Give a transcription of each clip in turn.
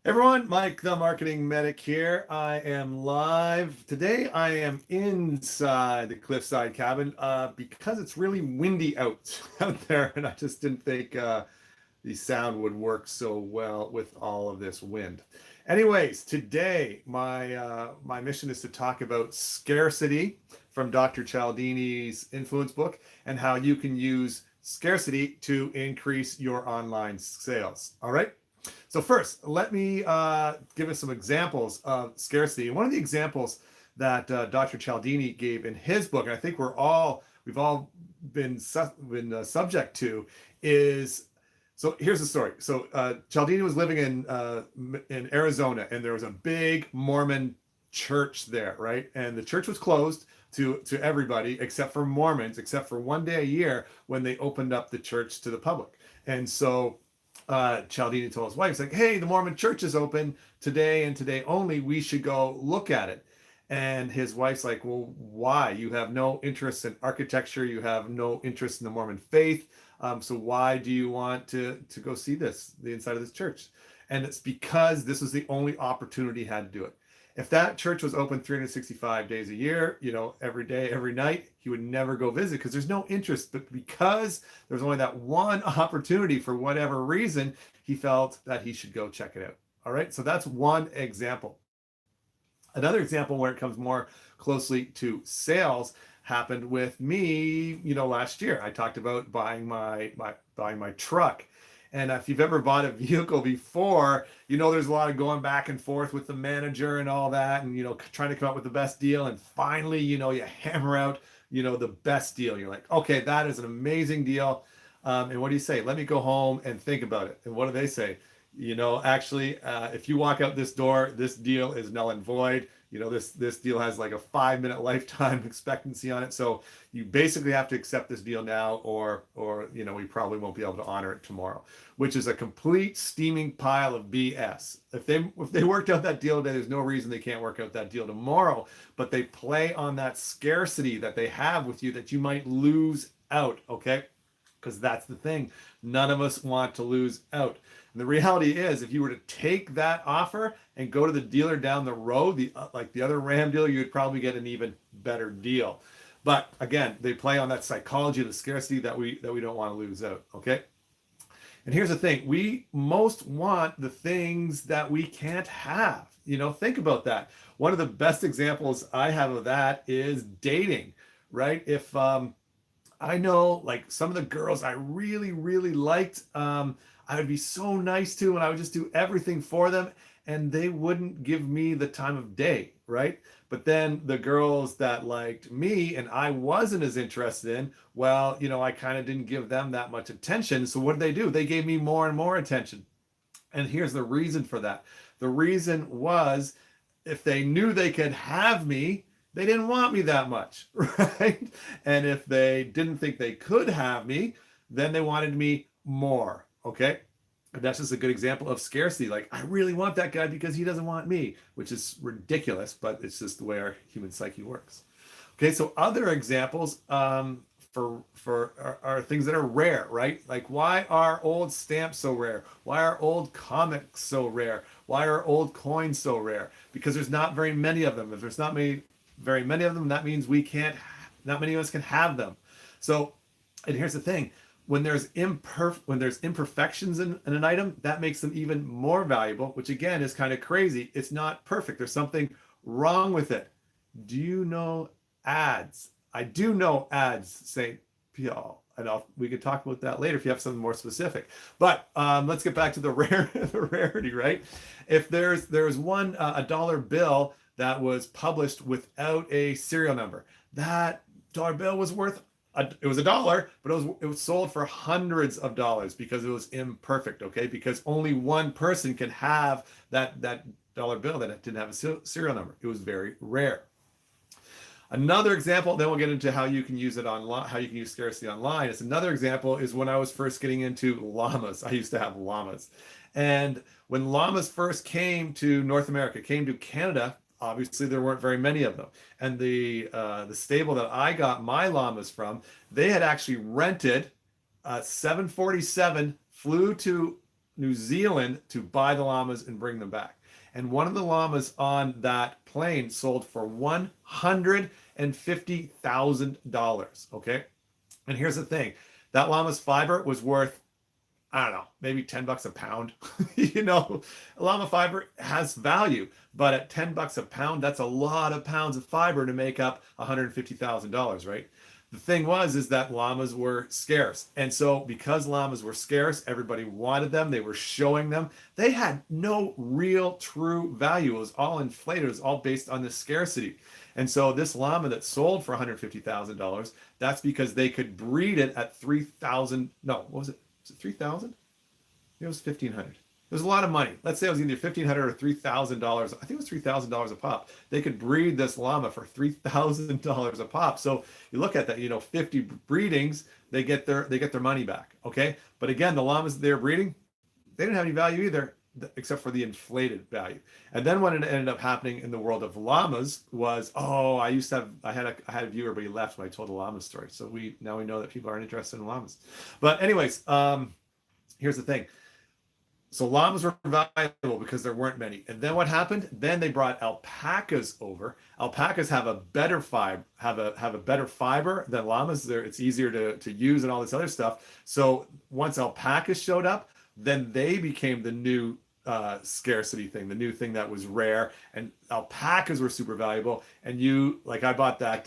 Everyone, Mike the Marketing Medic here. I am live. Today I am inside the cliffside cabin because it's really windy out there, and I just didn't think the sound would work so well with all of this wind. Anyways, today my mission is to talk about scarcity from Dr. Cialdini's influence book and how you can use scarcity to increase your online sales. All right. So first, let me give us some examples of scarcity. And one of the examples that Dr. Cialdini gave in his book, and I think we've all been subject to, is so here's the story. So Cialdini was living in Arizona, and there was a big Mormon church there, right? And the church was closed to everybody except for Mormons, except for one day a year when they opened up the church to the public. And so Cialdini told his wife, he's like, hey, the Mormon church is open today and today only. We should go look at it. And his wife's like, well, why? You have no interest in architecture. You have no interest in the Mormon faith. So why do you want to go see the inside of this church? And it's because this was the only opportunity he had to do it. If that church was open 365 days a year, every day, every night, he would never go visit because there's no interest. But because there was only that one opportunity for whatever reason, he felt that he should go check it out. All right. So that's one example. Another example where it comes more closely to sales happened with me, last year. I talked about buying my truck. And if you've ever bought a vehicle before, there's a lot of going back and forth with the manager and all that, and trying to come up with the best deal. And finally, you hammer out, the best deal. You're like, okay, that is an amazing deal. And what do you say? Let me go home and think about it. And what do they say? Actually, if you walk out this door, this deal is null and void. This deal has like a 5-minute lifetime expectancy on it. So you basically have to accept this deal now, or we probably won't be able to honor it tomorrow, which is a complete steaming pile of BS. If they worked out that deal today, there's no reason they can't work out that deal tomorrow. But they play on that scarcity that they have with you that you might lose out. Okay. Because that's the thing. None of us want to lose out. And the reality is, if you were to take that offer and go to the dealer down the road, like the other Ram dealer, you would probably get an even better deal. But again, they play on that psychology of the scarcity that we don't want to lose out. Okay. And here's the thing: we most want the things that we can't have. Think about that. One of the best examples I have of that is dating, right? If I know, like, some of the girls I really, really liked, I would be so nice to, and I would just do everything for them, and they wouldn't give me the time of day, right? But then the girls that liked me and I wasn't as interested in, well, I kind of didn't give them that much attention. So what did they do? They gave me more and more attention. And here's the reason for that. The reason was, if they knew they could have me, they didn't want me that much, right? And if they didn't think they could have me, then they wanted me more, okay? And that's just a good example of scarcity. Like, I really want that guy because he doesn't want me, which is ridiculous, but it's just the way our human psyche works. Okay, so other examples are things that are rare, right? Like, why are old stamps so rare? Why are old comics so rare? Why are old coins so rare? Because there's not very many of them. If there's not very many of them, that means not many of us can have them. So, and here's the thing: when there's imperfections in an item, that makes them even more valuable, which again is kind of crazy. It's not perfect. There's something wrong with it. Do you know ads? I do know ads, St. Paul. And we could talk about that later if you have something more specific. But let's get back to the rarity, right? If there's one a dollar bill that was published without a serial number, that dollar bill was worth it was $1, but it was sold for hundreds of dollars because it was imperfect. Okay, because only one person can have that dollar bill that didn't have a serial number. It was very rare. Another example, then we'll get into how you can use it online, how you can use scarcity online. It's another example is when I was first getting into llamas. I used to have llamas. And when llamas first came to North America, came to Canada, obviously there weren't very many of them. And the stable that I got my llamas from, they had actually rented a 747, flew to New Zealand to buy the llamas and bring them back. And one of the llamas on that plane sold for $150,000. Okay. And here's the thing, that llama's fiber was worth, I don't know, maybe $10 a pound. Llama fiber has value, but at $10 a pound, that's a lot of pounds of fiber to make up $150,000, right? The thing is that llamas were scarce. And so because llamas were scarce, everybody wanted them. They were showing them. They had no real true value. It was all inflated. It was all based on the scarcity. And so this llama that sold for $150,000, that's because they could breed it at 3,000. No, what was it? Was it 3,000? It was 1,500. It was a lot of money. Let's say it was either $1,500 or $3,000. I think it was $3,000 a pop. They could breed this llama for $3,000 a pop. So you look at that, 50 breedings, they get their money back. Okay. But again, the llamas they were breeding, they didn't have any value either, except for the inflated value. And then what ended up happening in the world of llamas was, I had a viewer, but he left when I told the llama story. So now we know that people aren't interested in llamas. But anyways, here's the thing. So llamas were valuable because there weren't many. And then what happened? Then they brought alpacas over. Alpacas have a better fiber, have a better fiber than llamas. It's easier to use and all this other stuff. So once alpacas showed up, then they became the new scarcity thing, the new thing that was rare. And alpacas were super valuable. And I bought that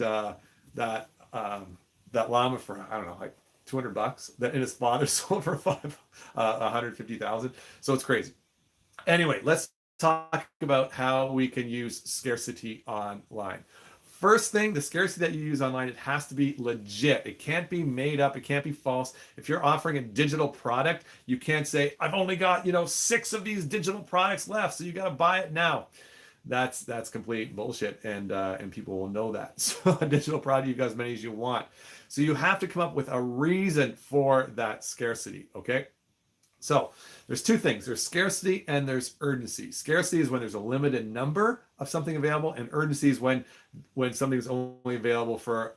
llama for, I don't know, like $200, that, and his father sold for 150,000. So it's crazy. Anyway, let's talk about how we can use scarcity online. First thing, the scarcity that you use online, it has to be legit. It can't be made up. It can't be false. If you're offering a digital product, you can't say, I've only got, 6 of these digital products left, so you got to buy it now. That's complete bullshit, and people will know that. So a digital product, you've got as many as you want. So you have to come up with a reason for that scarcity, okay? So there's two things. There's scarcity and there's urgency. Scarcity is when there's a limited number of something available, and urgency is when something is only available for,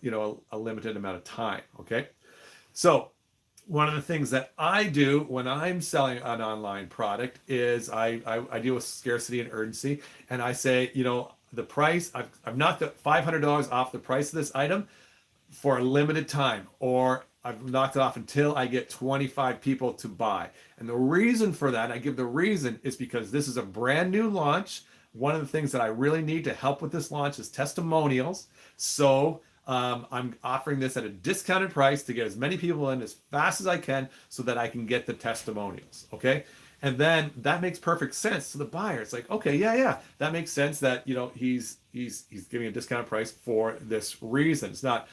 a limited amount of time, okay? So one of the things that I do when I'm selling an online product is I deal with scarcity and urgency, and I say, the price, I've knocked $500 off the price of this item for a limited time, or I've knocked it off until I get 25 people to buy. And the reason for that, I give the reason, is because this is a brand new launch. One of the things that I really need to help with this launch is testimonials. So I'm offering this at a discounted price to get as many people in as fast as I can so that I can get the testimonials. Okay. And then that makes perfect sense to the buyer. It's like, okay, yeah, that makes sense that, he's giving a discounted price for this reason. It's not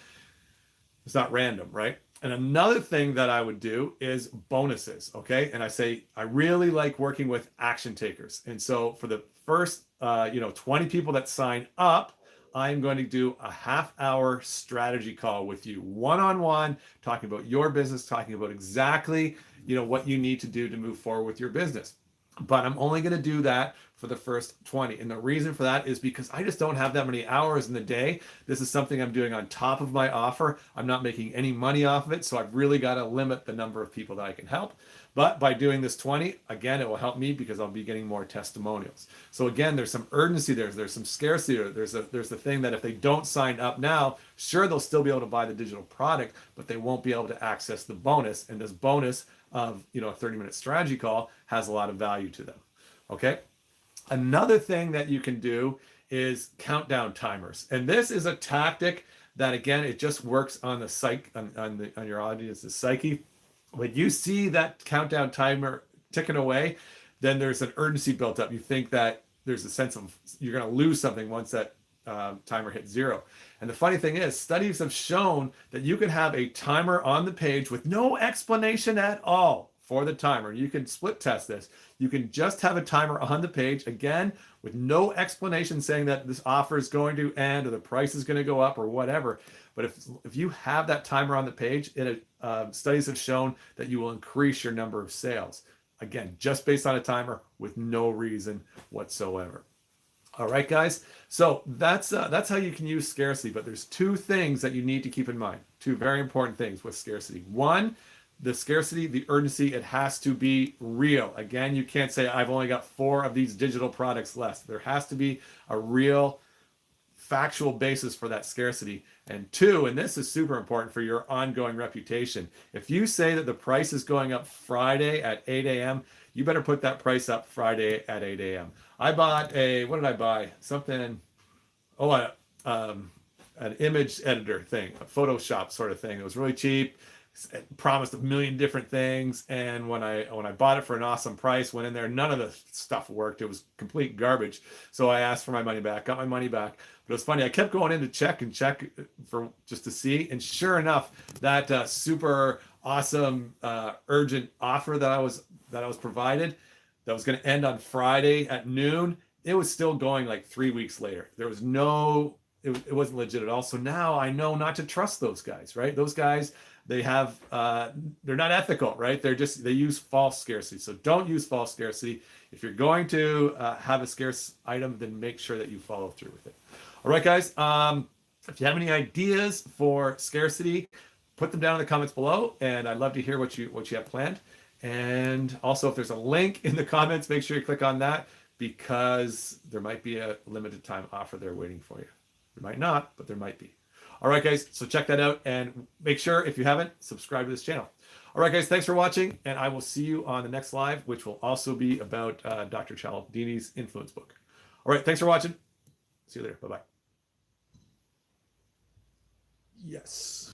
random, right? And another thing that I would do is bonuses, okay? And I say, I really like working with action takers. And so for the first, 20 people that sign up, I'm going to do a half-hour strategy call with you, one-on-one, talking about your business, talking about exactly, what you need to do to move forward with your business. But I'm only going to do that for the first 20. And the reason for that is because I just don't have that many hours in the day. This is something I'm doing on top of my offer. I'm not making any money off of it. So I've really got to limit the number of people that I can help. But by doing this 20, again, it will help me because I'll be getting more testimonials. So again, there's some urgency there. There's some scarcity there. There's the thing that if they don't sign up now, sure, they'll still be able to buy the digital product, but they won't be able to access the bonus. And this bonus of, a 30-minute strategy call has a lot of value to them. Okay. Another thing that you can do is countdown timers. And this is a tactic that, again, it just works on the psyche, on your audience's psyche. When you see that countdown timer ticking away, then there's an urgency built up. You think that there's a sense of you're going to lose something once that timer hits 0. And the funny thing is, studies have shown that you can have a timer on the page with no explanation at all for the timer. You can split test this. You can just have a timer on the page, again, with no explanation saying that this offer is going to end or the price is going to go up or whatever. But if you have that timer on the page, studies have shown that you will increase your number of sales. Again, just based on a timer with no reason whatsoever. All right, guys. So that's how you can use scarcity. But there's two things that you need to keep in mind. Two very important things with scarcity. One, the scarcity, the urgency, it has to be real. Again, you can't say I've only got 4 of these digital products left. There has to be a real factual basis for that scarcity. And 2, and this is super important for your ongoing reputation. If you say that the price is going up Friday at 8 a.m., you better put that price up Friday at 8 a.m. I bought what did I buy? Something, an image editor thing, a Photoshop sort of thing. It was really cheap. It promised a million different things, and when I bought it for an awesome price, went in there, none of the stuff worked. It was complete garbage. So I asked for my money back, got my money back. But it was funny. I kept going in to check for just to see, and sure enough, that super awesome urgent offer that I was provided, that was going to end on Friday at noon. It was still going like 3 weeks later. There was no, it wasn't legit at all. So now I know not to trust those guys, right? Those guys, they have they're not ethical, right? They use false scarcity. So don't use false scarcity. If you're going to have a scarce item, then make sure that you follow through with it. All right, guys. If you have any ideas for scarcity, put them down in the comments below, and I'd love to hear what you have planned. And also, if there's a link in the comments, make sure you click on that, because there might be a limited time offer there waiting for you. There might not, but there might be. All right, guys, so check that out, and make sure, if you haven't, subscribe to this channel. All right, guys, thanks for watching, and I will see you on the next live, which will also be about Dr. Cialdini's influence book. All right, thanks for watching. See you later. Bye-bye. Yes.